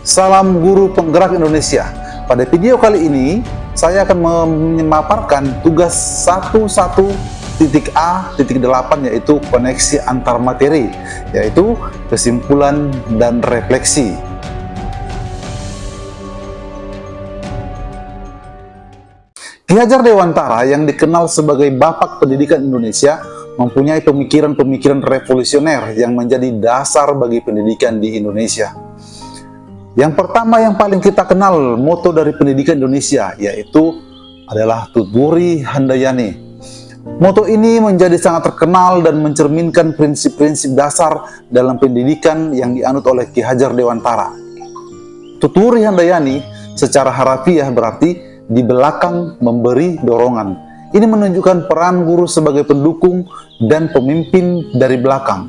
Salam Guru Penggerak Indonesia. Pada video kali ini, saya akan memaparkan tugas 11.A.8 yaitu koneksi antar materi, yaitu kesimpulan dan refleksi. Ki Hajar Dewantara yang dikenal sebagai Bapak Pendidikan Indonesia mempunyai pemikiran-pemikiran revolusioner yang menjadi dasar bagi pendidikan di Indonesia. Yang pertama yang paling kita kenal moto dari pendidikan Indonesia yaitu adalah Tutwuri Handayani. Moto ini menjadi sangat terkenal dan mencerminkan prinsip-prinsip dasar dalam pendidikan yang dianut oleh Ki Hajar Dewantara. Tutwuri Handayani secara harafiah berarti di belakang memberi dorongan. Ini menunjukkan peran guru sebagai pendukung dan pemimpin dari belakang,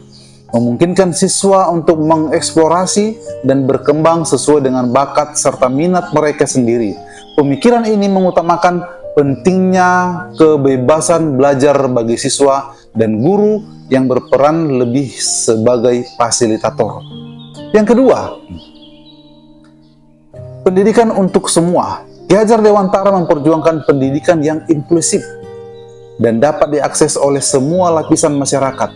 memungkinkan siswa untuk mengeksplorasi dan berkembang sesuai dengan bakat serta minat mereka sendiri. Pemikiran ini mengutamakan pentingnya kebebasan belajar bagi siswa dan guru yang berperan lebih sebagai fasilitator. Yang kedua, pendidikan untuk semua. Ki Hajar Dewantara memperjuangkan pendidikan yang inklusif dan dapat diakses oleh semua lapisan masyarakat,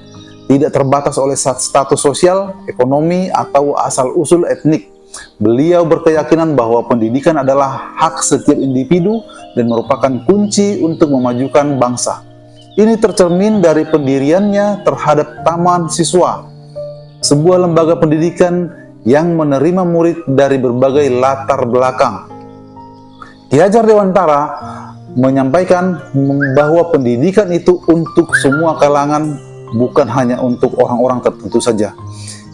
tidak terbatas oleh status sosial, ekonomi, atau asal-usul etnik. Beliau berkeyakinan bahwa pendidikan adalah hak setiap individu dan merupakan kunci untuk memajukan bangsa. Ini tercermin dari pendiriannya terhadap Taman Siswa, sebuah lembaga pendidikan yang menerima murid dari berbagai latar belakang. Ki Hajar Dewantara menyampaikan bahwa pendidikan itu untuk semua kalangan, bukan hanya untuk orang-orang tertentu saja.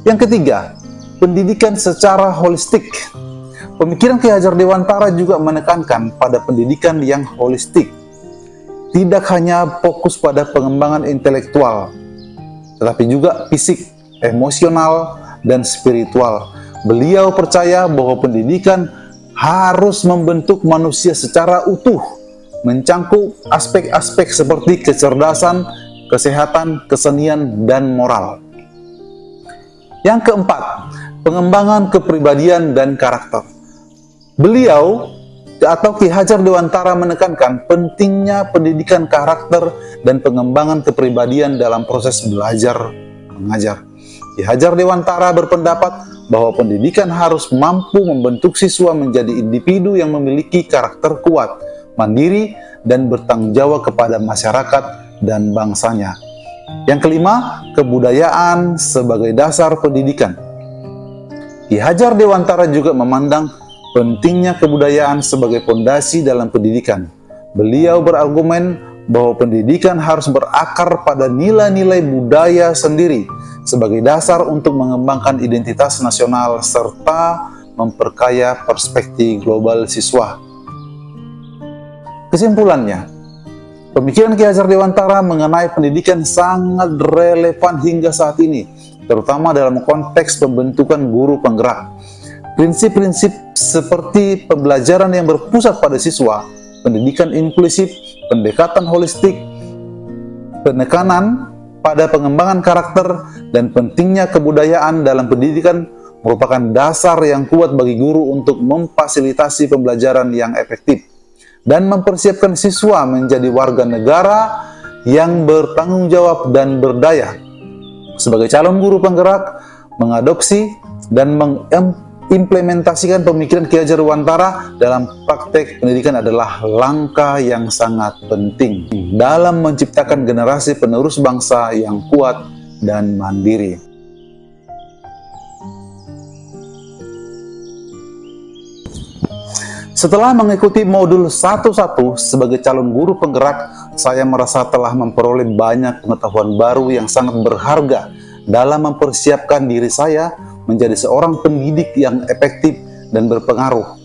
Yang ketiga, pendidikan secara holistik. Pemikiran Ki Hajar Dewantara juga menekankan pada pendidikan yang holistik, tidak hanya fokus pada pengembangan intelektual, tetapi juga fisik, emosional, dan spiritual. Beliau percaya bahwa pendidikan harus membentuk manusia secara utuh, mencangkup aspek-aspek seperti kecerdasan, kesehatan, kesenian, dan moral. Yang keempat, pengembangan kepribadian dan karakter. Beliau atau Ki Hajar Dewantara menekankan pentingnya pendidikan karakter dan pengembangan kepribadian dalam proses belajar mengajar. Ki Hajar Dewantara berpendapat bahwa pendidikan harus mampu membentuk siswa menjadi individu yang memiliki karakter kuat, mandiri, dan bertanggung jawab kepada masyarakat dan bangsanya. Yang kelima, kebudayaan sebagai dasar pendidikan. Ki Hajar Dewantara juga memandang pentingnya kebudayaan sebagai fondasi dalam pendidikan. Beliau berargumen bahwa pendidikan harus berakar pada nilai-nilai budaya sendiri sebagai dasar untuk mengembangkan identitas nasional serta memperkaya perspektif global siswa. Kesimpulannya, pemikiran Ki Hajar Dewantara mengenai pendidikan sangat relevan hingga saat ini, terutama dalam konteks pembentukan guru penggerak. Prinsip-prinsip seperti pembelajaran yang berpusat pada siswa, pendidikan inklusif, pendekatan holistik, penekanan pada pengembangan karakter, dan pentingnya kebudayaan dalam pendidikan merupakan dasar yang kuat bagi guru untuk memfasilitasi pembelajaran yang efektif dan mempersiapkan siswa menjadi warga negara yang bertanggung jawab dan berdaya. Sebagai calon guru penggerak, mengadopsi dan mengimplementasikan pemikiran Ki Hajar Dewantara dalam praktek pendidikan adalah langkah yang sangat penting dalam menciptakan generasi penerus bangsa yang kuat dan mandiri. Setelah mengikuti modul 1.1 sebagai calon guru penggerak, saya merasa telah memperoleh banyak pengetahuan baru yang sangat berharga dalam mempersiapkan diri saya menjadi seorang pendidik yang efektif dan berpengaruh.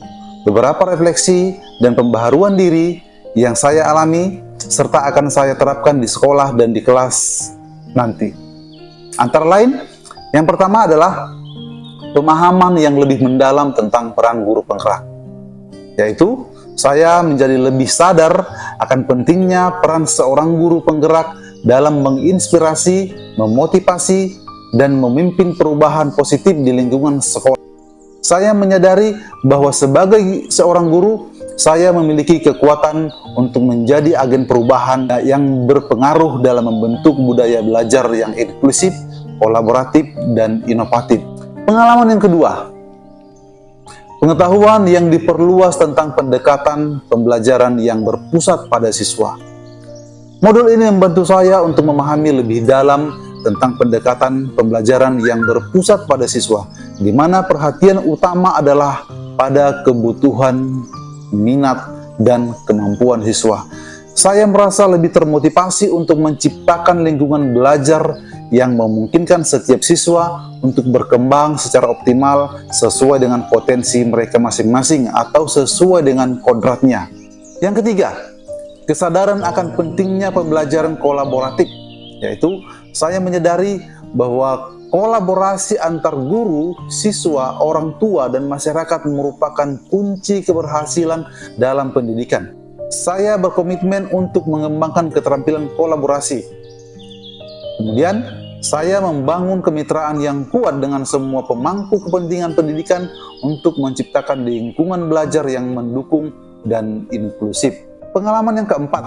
Beberapa refleksi dan pembaharuan diri yang saya alami serta akan saya terapkan di sekolah dan di kelas nanti. Antara lain, yang pertama adalah pemahaman yang lebih mendalam tentang peran guru penggerak, yaitu saya menjadi lebih sadar akan pentingnya peran seorang guru penggerak dalam menginspirasi, memotivasi, dan memimpin perubahan positif di lingkungan sekolah. Saya menyadari bahwa sebagai seorang guru, saya memiliki kekuatan untuk menjadi agen perubahan yang berpengaruh dalam membentuk budaya belajar yang inklusif, kolaboratif, dan inovatif. Pengalaman yang kedua, pengetahuan yang diperluas tentang pendekatan pembelajaran yang berpusat pada siswa. Modul ini membantu saya untuk memahami lebih dalam tentang pendekatan pembelajaran yang berpusat pada siswa, di mana perhatian utama adalah pada kebutuhan, minat, dan kemampuan siswa. Saya merasa lebih termotivasi untuk menciptakan lingkungan belajar yang memungkinkan setiap siswa untuk berkembang secara optimal sesuai dengan potensi mereka masing-masing atau sesuai dengan kodratnya. Yang ketiga, kesadaran akan pentingnya pembelajaran kolaboratif, yaitu saya menyadari bahwa kolaborasi antar guru, siswa, orang tua, dan masyarakat merupakan kunci keberhasilan dalam pendidikan. Saya berkomitmen untuk mengembangkan keterampilan kolaborasi. Kemudian, saya membangun kemitraan yang kuat dengan semua pemangku kepentingan pendidikan untuk menciptakan lingkungan belajar yang mendukung dan inklusif. Pengalaman yang keempat,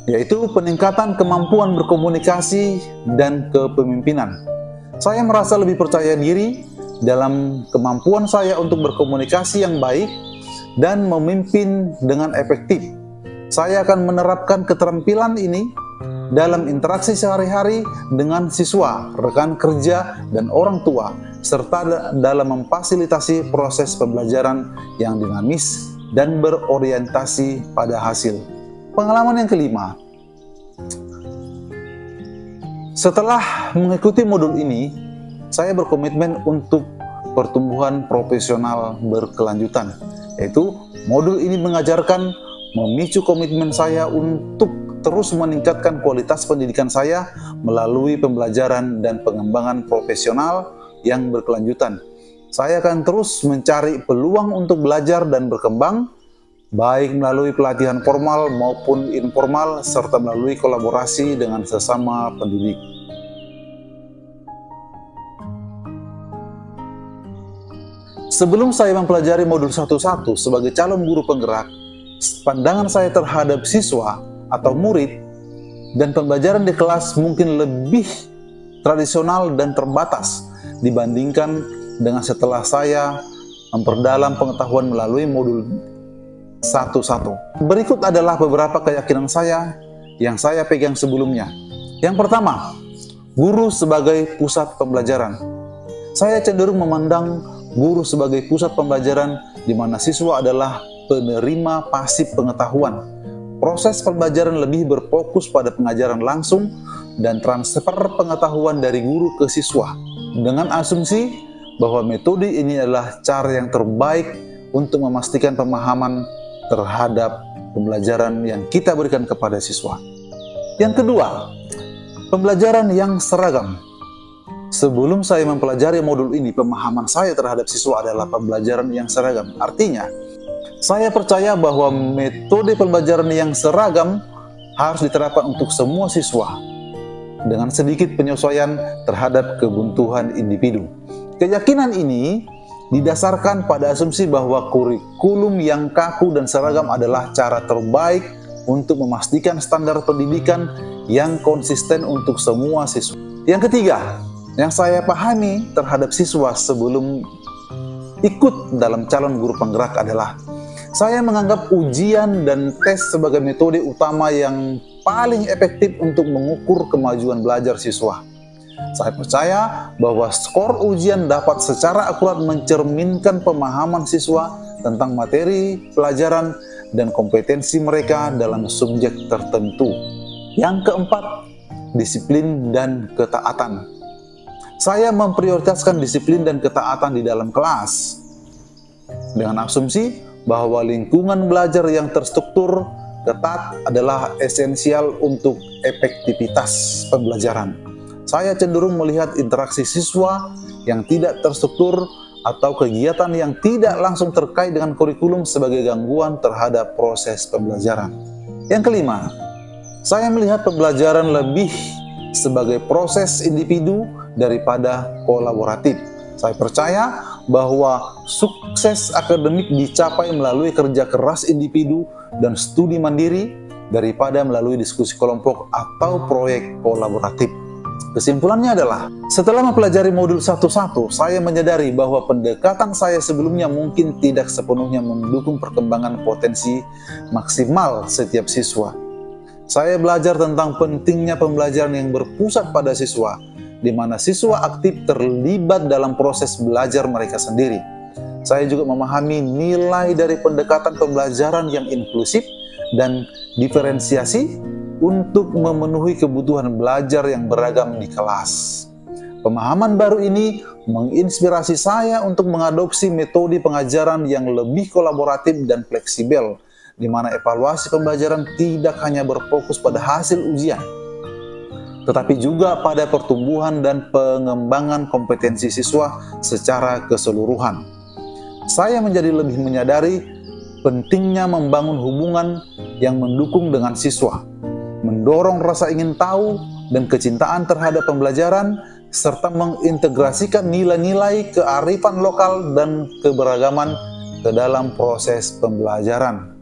yaitu peningkatan kemampuan berkomunikasi dan kepemimpinan. Saya merasa lebih percaya diri dalam kemampuan saya untuk berkomunikasi yang baik dan memimpin dengan efektif. Saya akan menerapkan keterampilan ini dalam interaksi sehari-hari dengan siswa, rekan kerja, dan orang tua, serta dalam memfasilitasi proses pembelajaran yang dinamis dan berorientasi pada hasil. Pengalaman yang kelima, setelah mengikuti modul ini, saya berkomitmen untuk pertumbuhan profesional berkelanjutan, yaitu modul ini mengajarkan memicu komitmen saya untuk terus meningkatkan kualitas pendidikan saya melalui pembelajaran dan pengembangan profesional yang berkelanjutan. Saya akan terus mencari peluang untuk belajar dan berkembang, baik melalui pelatihan formal maupun informal, serta melalui kolaborasi dengan sesama pendidik. Sebelum saya mempelajari modul 1.1 sebagai calon guru penggerak, pandangan saya terhadap siswa atau murid dan pembelajaran di kelas mungkin lebih tradisional dan terbatas dibandingkan dengan setelah saya memperdalam pengetahuan melalui modul 1.1. Berikut adalah beberapa keyakinan saya yang saya pegang sebelumnya. Yang pertama, guru sebagai pusat pembelajaran. Saya cenderung memandang guru sebagai pusat pembelajaran di mana siswa adalah penerima pasif pengetahuan. Proses pembelajaran lebih berfokus pada pengajaran langsung dan transfer pengetahuan dari guru ke siswa, dengan asumsi bahwa metode ini adalah cara yang terbaik untuk memastikan pemahaman terhadap pembelajaran yang kita berikan kepada siswa. Yang kedua, pembelajaran yang seragam. Sebelum saya mempelajari modul ini, pemahaman saya terhadap siswa adalah pembelajaran yang seragam. Artinya, saya percaya bahwa metode pembelajaran yang seragam harus diterapkan untuk semua siswa dengan sedikit penyesuaian terhadap kebutuhan individu. Keyakinan ini didasarkan pada asumsi bahwa kurikulum yang kaku dan seragam adalah cara terbaik untuk memastikan standar pendidikan yang konsisten untuk semua siswa. Yang ketiga, yang saya pahami terhadap siswa sebelum ikut dalam calon guru penggerak adalah saya menganggap ujian dan tes sebagai metode utama yang paling efektif untuk mengukur kemajuan belajar siswa. Saya percaya bahwa skor ujian dapat secara akurat mencerminkan pemahaman siswa tentang materi pelajaran dan kompetensi mereka dalam subjek tertentu. Yang keempat, disiplin dan ketaatan. Saya memprioritaskan disiplin dan ketaatan di dalam kelas dengan asumsi bahwa lingkungan belajar yang terstruktur ketat adalah esensial untuk efektivitas pembelajaran. Saya cenderung melihat interaksi siswa yang tidak terstruktur atau kegiatan yang tidak langsung terkait dengan kurikulum sebagai gangguan terhadap proses pembelajaran. Yang kelima, saya melihat pembelajaran lebih sebagai proses individu daripada kolaboratif. Saya percaya bahwa sukses akademik dicapai melalui kerja keras individu dan studi mandiri daripada melalui diskusi kelompok atau proyek kolaboratif. Kesimpulannya adalah, setelah mempelajari modul 1.1, saya menyadari bahwa pendekatan saya sebelumnya mungkin tidak sepenuhnya mendukung perkembangan potensi maksimal setiap siswa. Saya belajar tentang pentingnya pembelajaran yang berpusat pada siswa, di mana siswa aktif terlibat dalam proses belajar mereka sendiri. Saya juga memahami nilai dari pendekatan pembelajaran yang inklusif dan diferensiasi untuk memenuhi kebutuhan belajar yang beragam di kelas. Pemahaman baru ini menginspirasi saya untuk mengadopsi metode pengajaran yang lebih kolaboratif dan fleksibel, di mana evaluasi pembelajaran tidak hanya berfokus pada hasil ujian, tetapi juga pada pertumbuhan dan pengembangan kompetensi siswa secara keseluruhan. Saya menjadi lebih menyadari pentingnya membangun hubungan yang mendukung dengan siswa, mendorong rasa ingin tahu dan kecintaan terhadap pembelajaran, serta mengintegrasikan nilai-nilai kearifan lokal dan keberagaman ke dalam proses pembelajaran.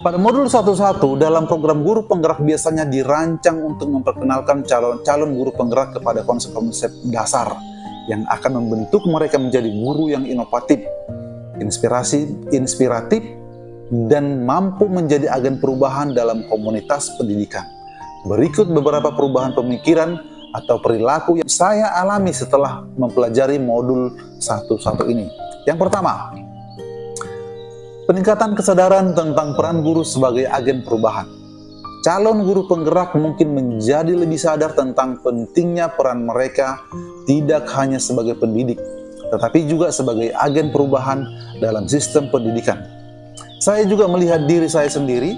Pada modul 1.1 dalam program guru penggerak biasanya dirancang untuk memperkenalkan calon-calon guru penggerak kepada konsep-konsep dasar yang akan membentuk mereka menjadi guru yang inovatif, inspiratif, dan mampu menjadi agen perubahan dalam komunitas pendidikan. Berikut beberapa perubahan pemikiran atau perilaku yang saya alami setelah mempelajari modul 1.1 ini. Yang pertama, peningkatan kesadaran tentang peran guru sebagai agen perubahan. Calon guru penggerak mungkin menjadi lebih sadar tentang pentingnya peran mereka tidak hanya sebagai pendidik, tetapi juga sebagai agen perubahan dalam sistem pendidikan. Saya juga melihat diri saya sendiri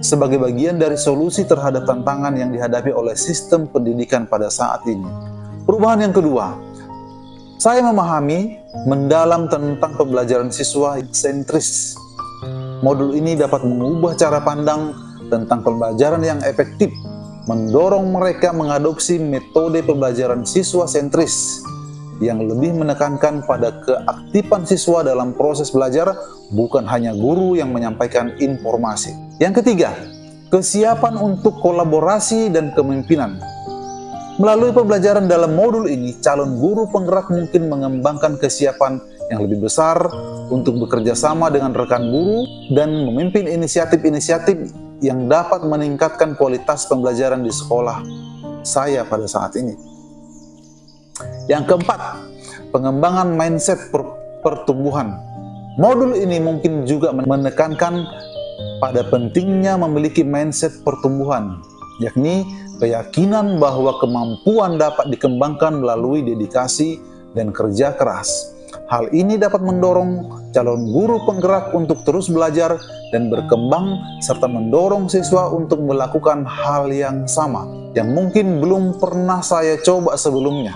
sebagai bagian dari solusi terhadap tantangan yang dihadapi oleh sistem pendidikan pada saat ini. Perubahan yang kedua, saya memahami mendalam tentang pembelajaran siswa sentris. Modul ini dapat mengubah cara pandang tentang pembelajaran yang efektif, mendorong mereka mengadopsi metode pembelajaran siswa sentris yang lebih menekankan pada keaktifan siswa dalam proses belajar, bukan hanya guru yang menyampaikan informasi. Yang ketiga, kesiapan untuk kolaborasi dan kepemimpinan. Melalui pembelajaran dalam modul ini, calon guru penggerak mungkin mengembangkan kesiapan yang lebih besar untuk bekerja sama dengan rekan guru dan memimpin inisiatif-inisiatif yang dapat meningkatkan kualitas pembelajaran di sekolah saya pada saat ini. Yang keempat, pengembangan mindset pertumbuhan. Modul ini mungkin juga menekankan pada pentingnya memiliki mindset pertumbuhan, yakni keyakinan bahwa kemampuan dapat dikembangkan melalui dedikasi dan kerja keras. Hal ini dapat mendorong calon guru penggerak untuk terus belajar dan berkembang, serta mendorong siswa untuk melakukan hal yang sama yang mungkin belum pernah saya coba sebelumnya,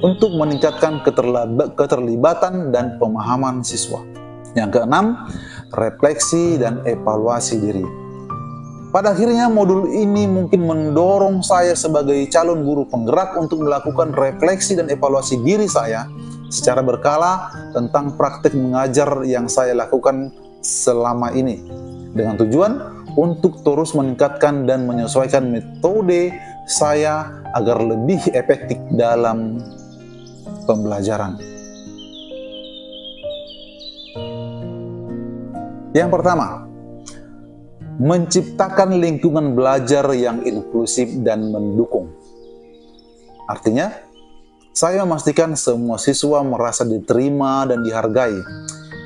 untuk meningkatkan keterlibatan dan pemahaman siswa. Yang keenam, refleksi dan evaluasi diri. Pada akhirnya, modul ini mungkin mendorong saya sebagai calon guru penggerak untuk melakukan refleksi dan evaluasi diri saya secara berkala tentang praktik mengajar yang saya lakukan selama ini, dengan tujuan untuk terus meningkatkan dan menyesuaikan metode saya agar lebih efektif dalam pembelajaran. Yang pertama, menciptakan lingkungan belajar yang inklusif dan mendukung. Artinya, saya memastikan semua siswa merasa diterima dan dihargai.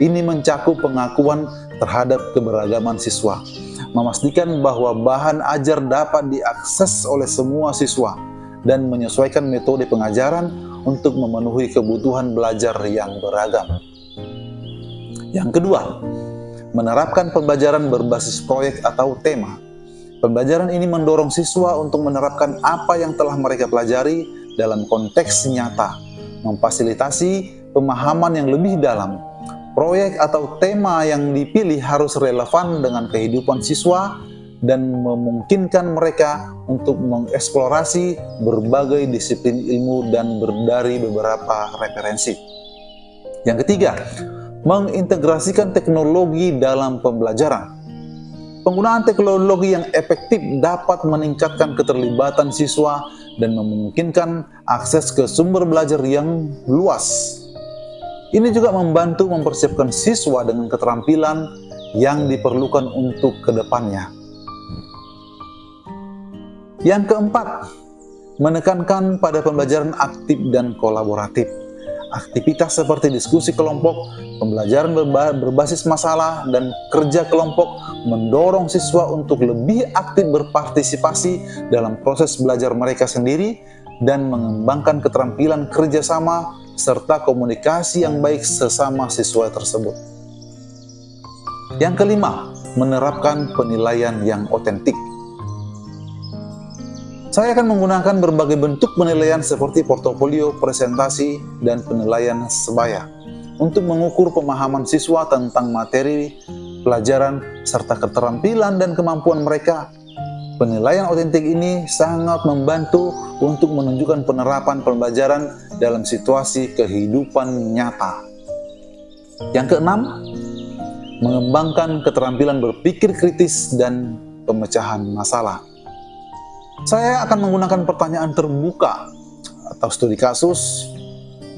Ini mencakup pengakuan terhadap keberagaman siswa, memastikan bahwa bahan ajar dapat diakses oleh semua siswa, dan menyesuaikan metode pengajaran untuk memenuhi kebutuhan belajar yang beragam. Yang kedua, menerapkan pembelajaran berbasis proyek atau tema. Pembelajaran ini mendorong siswa untuk menerapkan apa yang telah mereka pelajari dalam konteks nyata, memfasilitasi pemahaman yang lebih dalam. Proyek atau tema yang dipilih harus relevan dengan kehidupan siswa dan memungkinkan mereka untuk mengeksplorasi berbagai disiplin ilmu dan dari beberapa referensi. Yang ketiga, mengintegrasikan teknologi dalam pembelajaran. Penggunaan teknologi yang efektif dapat meningkatkan keterlibatan siswa dan memungkinkan akses ke sumber belajar yang luas. Ini juga membantu mempersiapkan siswa dengan keterampilan yang diperlukan untuk kedepannya. Yang keempat, menekankan pada pembelajaran aktif dan kolaboratif. Aktivitas seperti diskusi kelompok, pembelajaran berbasis masalah, dan kerja kelompok mendorong siswa untuk lebih aktif berpartisipasi dalam proses belajar mereka sendiri dan mengembangkan keterampilan kerjasama serta komunikasi yang baik sesama siswa tersebut. Yang kelima, menerapkan penilaian yang otentik. Saya akan menggunakan berbagai bentuk penilaian seperti portofolio, presentasi, dan penilaian sebaya untuk mengukur pemahaman siswa tentang materi pelajaran serta keterampilan dan kemampuan mereka. Penilaian otentik ini sangat membantu untuk menunjukkan penerapan pembelajaran dalam situasi kehidupan nyata. Yang keenam, mengembangkan keterampilan berpikir kritis dan pemecahan masalah. Saya akan menggunakan pertanyaan terbuka atau studi kasus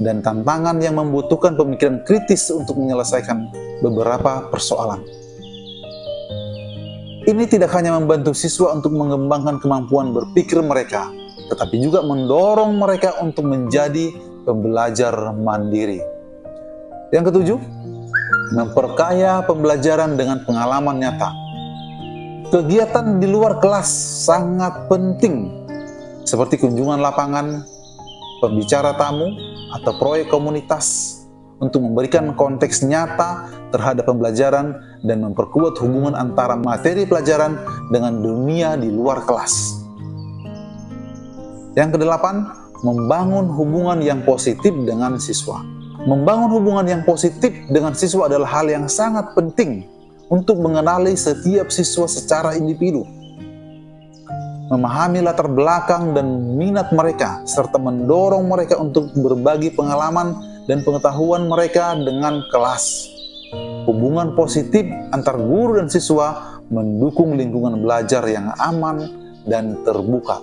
dan tantangan yang membutuhkan pemikiran kritis untuk menyelesaikan beberapa persoalan. Ini tidak hanya membantu siswa untuk mengembangkan kemampuan berpikir mereka, tetapi juga mendorong mereka untuk menjadi pembelajar mandiri. Yang ketujuh, memperkaya pembelajaran dengan pengalaman nyata. Kegiatan di luar kelas sangat penting, seperti kunjungan lapangan, pembicara tamu, atau proyek komunitas untuk memberikan konteks nyata terhadap pembelajaran dan memperkuat hubungan antara materi pelajaran dengan dunia di luar kelas. Yang kedelapan, membangun hubungan yang positif dengan siswa. Membangun hubungan yang positif dengan siswa adalah hal yang sangat penting untuk mengenali setiap siswa secara individu, memahami latar belakang dan minat mereka, serta mendorong mereka untuk berbagi pengalaman dan pengetahuan mereka dengan kelas. Hubungan positif antar guru dan siswa mendukung lingkungan belajar yang aman dan terbuka.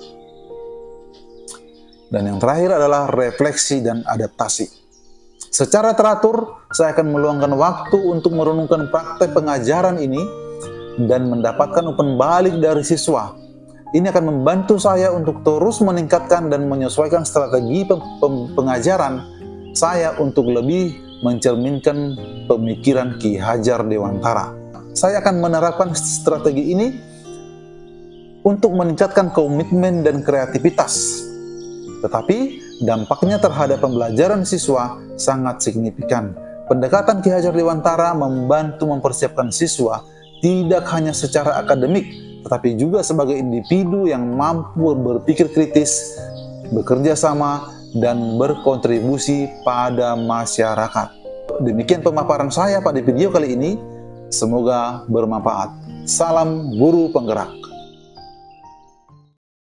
Dan yang terakhir adalah refleksi dan adaptasi. Secara teratur, saya akan meluangkan waktu untuk merenungkan praktek pengajaran ini dan mendapatkan umpan balik dari siswa. Ini akan membantu saya untuk terus meningkatkan dan menyesuaikan strategi pengajaran saya untuk lebih mencerminkan pemikiran Ki Hajar Dewantara. Saya akan menerapkan strategi ini untuk meningkatkan komitmen dan kreativitas. Tetapi dampaknya terhadap pembelajaran siswa sangat signifikan. Pendekatan Ki Hajar Dewantara membantu mempersiapkan siswa tidak hanya secara akademik, tetapi juga sebagai individu yang mampu berpikir kritis, bekerja sama, dan berkontribusi pada masyarakat. Demikian pemaparan saya pada video kali ini. Semoga bermanfaat. Salam guru penggerak.